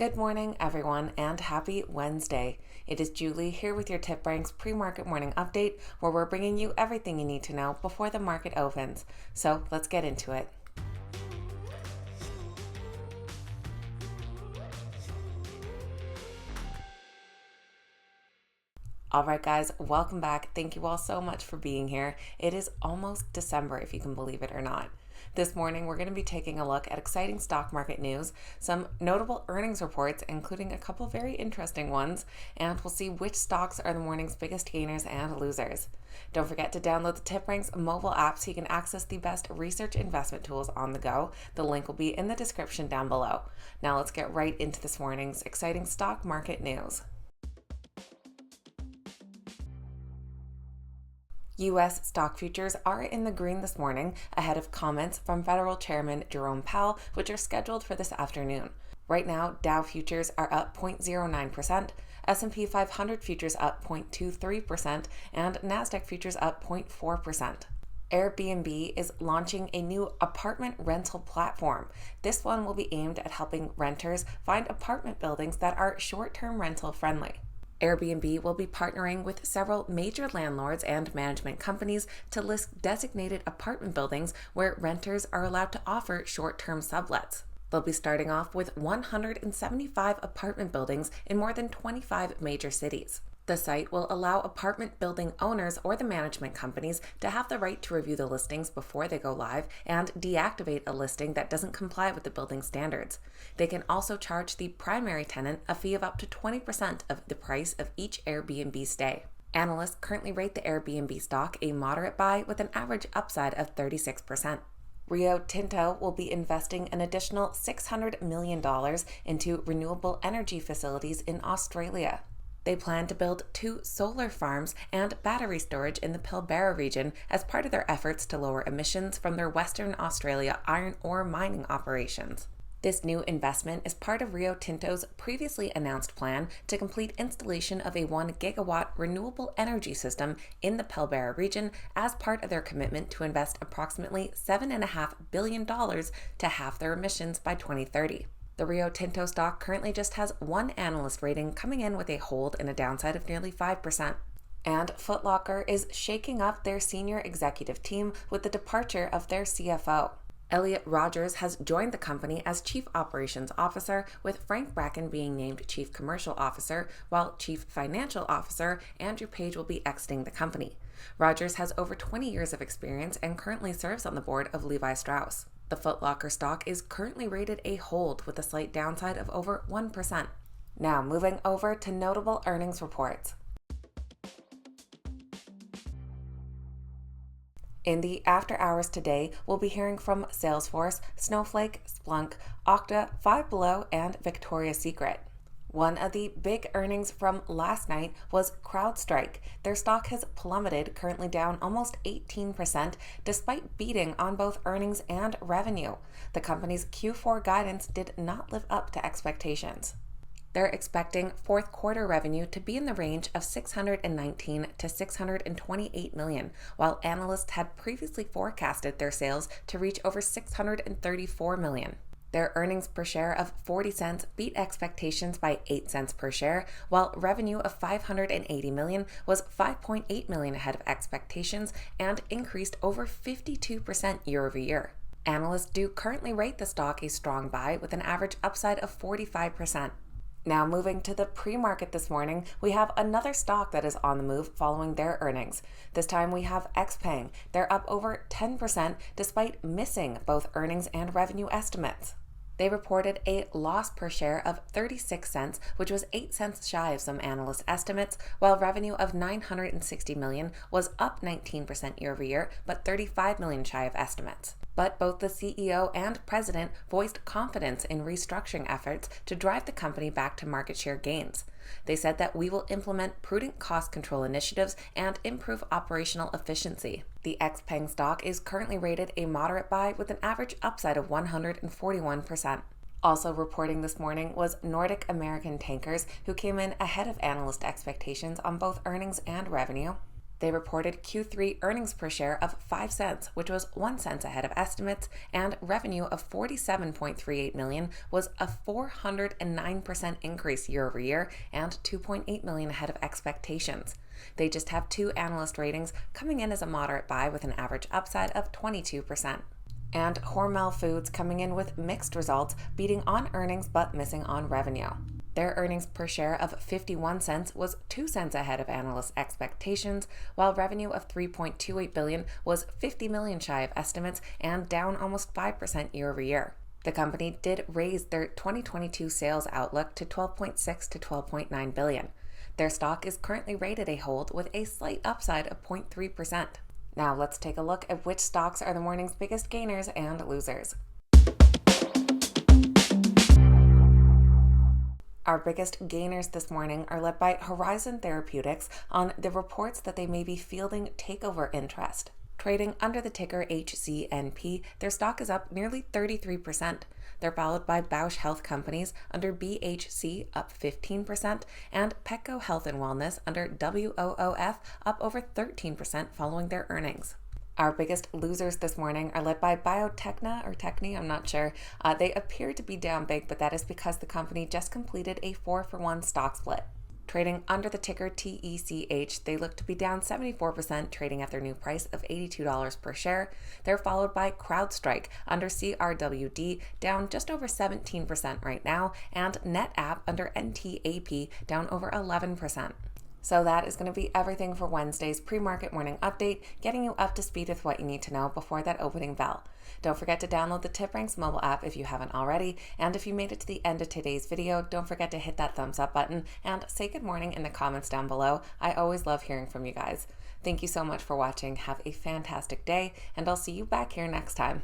Good morning, everyone, and happy Wednesday. It is Julie here with your TipRanks pre-market morning update, where we're bringing you everything you need to know before the market opens. So let's get into it. All right, guys, welcome back. Thank you all so much for being here. It is almost December, if you can believe it or not. This morning, we're going to be taking a look at exciting stock market news, some notable earnings reports, including a couple very interesting ones, and we'll see which stocks are the morning's biggest gainers and losers. Don't forget to download the TipRanks mobile app so you can access the best research investment tools on the go. The link will be in the description down below. Now let's get right into this morning's exciting stock market news. U.S. stock futures are in the green this morning ahead of comments from Federal Chairman Jerome Powell, which are scheduled for this afternoon. Right now, Dow futures are up 0.09%, S&P 500 futures up 0.23%, and NASDAQ futures up 0.4%. Airbnb is launching a new apartment rental platform. This one will be aimed at helping renters find apartment buildings that are short-term rental friendly. Airbnb will be partnering with several major landlords and management companies to list designated apartment buildings where renters are allowed to offer short-term sublets. They'll be starting off with 175 apartment buildings in more than 25 major cities. The site will allow apartment building owners or the management companies to have the right to review the listings before they go live and deactivate a listing that doesn't comply with the building standards. They can also charge the primary tenant a fee of up to 20% of the price of each Airbnb stay. Analysts currently rate the Airbnb stock a moderate buy with an average upside of 36%. Rio Tinto will be investing an additional $600 million into renewable energy facilities in Australia. They plan to build 2 solar farms and battery storage in the Pilbara region as part of their efforts to lower emissions from their Western Australia iron ore mining operations. This new investment is part of Rio Tinto's previously announced plan to complete installation of a 1 gigawatt renewable energy system in the Pilbara region as part of their commitment to invest approximately $7.5 billion to halve their emissions by 2030. The Rio Tinto stock currently just has one analyst rating, coming in with a hold and a downside of nearly 5%. And Foot Locker is shaking up their senior executive team with the departure of their CFO. Elliot Rogers has joined the company as Chief Operations Officer, with Frank Bracken being named Chief Commercial Officer, while Chief Financial Officer Andrew Page will be exiting the company. Rogers has over 20 years of experience and currently serves on the board of Levi Strauss. The Foot Locker stock is currently rated a hold with a slight downside of over 1%. Now moving over to notable earnings reports. In the after hours today, we'll be hearing from Salesforce, Snowflake, Splunk, Okta, Five Below, and Victoria's Secret. One of the big earnings from last night was CrowdStrike. Their stock has plummeted, currently down almost 18%, despite beating on both earnings and revenue. The company's Q4 guidance did not live up to expectations. They're expecting fourth quarter revenue to be in the range of $619 to $628 million, while analysts had previously forecasted their sales to reach over $634 million. Their earnings per share of 40 cents beat expectations by 8 cents per share, while revenue of $580 million was $5.8 million ahead of expectations and increased over 52% year over year. Analysts do currently rate the stock a strong buy with an average upside of 45%. Now moving to the pre-market this morning, we have another stock that is on the move following their earnings. This time we have XPeng. They're up over 10% despite missing both earnings and revenue estimates. They reported a loss per share of 36 cents, which was 8 cents shy of some analyst estimates, while revenue of $960 million was up 19% year over year, but $35 million shy of estimates. But both the CEO and president voiced confidence in restructuring efforts to drive the company back to market share gains. They said that we will implement prudent cost control initiatives and improve operational efficiency. The XPeng stock is currently rated a moderate buy with an average upside of 141%. Also reporting this morning was Nordic American Tankers, who came in ahead of analyst expectations on both earnings and revenue. They reported Q3 earnings per share of 5 cents, which was 1 cent ahead of estimates, and revenue of $47.38 million was a 409% increase year over year and $2.8 million ahead of expectations. They just have 2 analyst ratings, coming in as a moderate buy with an average upside of 22%. And Hormel Foods coming in with mixed results, beating on earnings but missing on revenue. Their earnings per share of 51 cents was 2 cents ahead of analyst expectations, while revenue of $3.28 billion was 50 million shy of estimates and down almost 5% year over year. The company did raise their 2022 sales outlook to 12.6 to 12.9 billion. Their stock is currently rated a hold with a slight upside of 0.3%. Now let's take a look at which stocks are the morning's biggest gainers and losers. Our biggest gainers this morning are led by Horizon Therapeutics on the reports that they may be fielding takeover interest. Trading under the ticker HCNP, their stock is up nearly 33%. They're followed by Bausch Health Companies under BHC up 15% and Petco Health and Wellness under WOOF up over 13% following their earnings. Our biggest losers this morning are led by Biotechna or Techni, I'm not sure. They appear to be down big, but that is because the company just completed a 4-for-1 stock split. Trading under the ticker TECH, they look to be down 74%, trading at their new price of $82 per share. They're followed by CrowdStrike under CRWD, down just over 17% right now, and NetApp under NTAP, down over 11%. So that is going to be everything for Wednesday's pre-market morning update, getting you up to speed with what you need to know before that opening bell. Don't forget to download the TipRanks mobile app if you haven't already, and if you made it to the end of today's video, don't forget to hit that thumbs up button and say good morning in the comments down below. I always love hearing from you guys. Thank you so much for watching. Have a fantastic day, and I'll see you back here next time.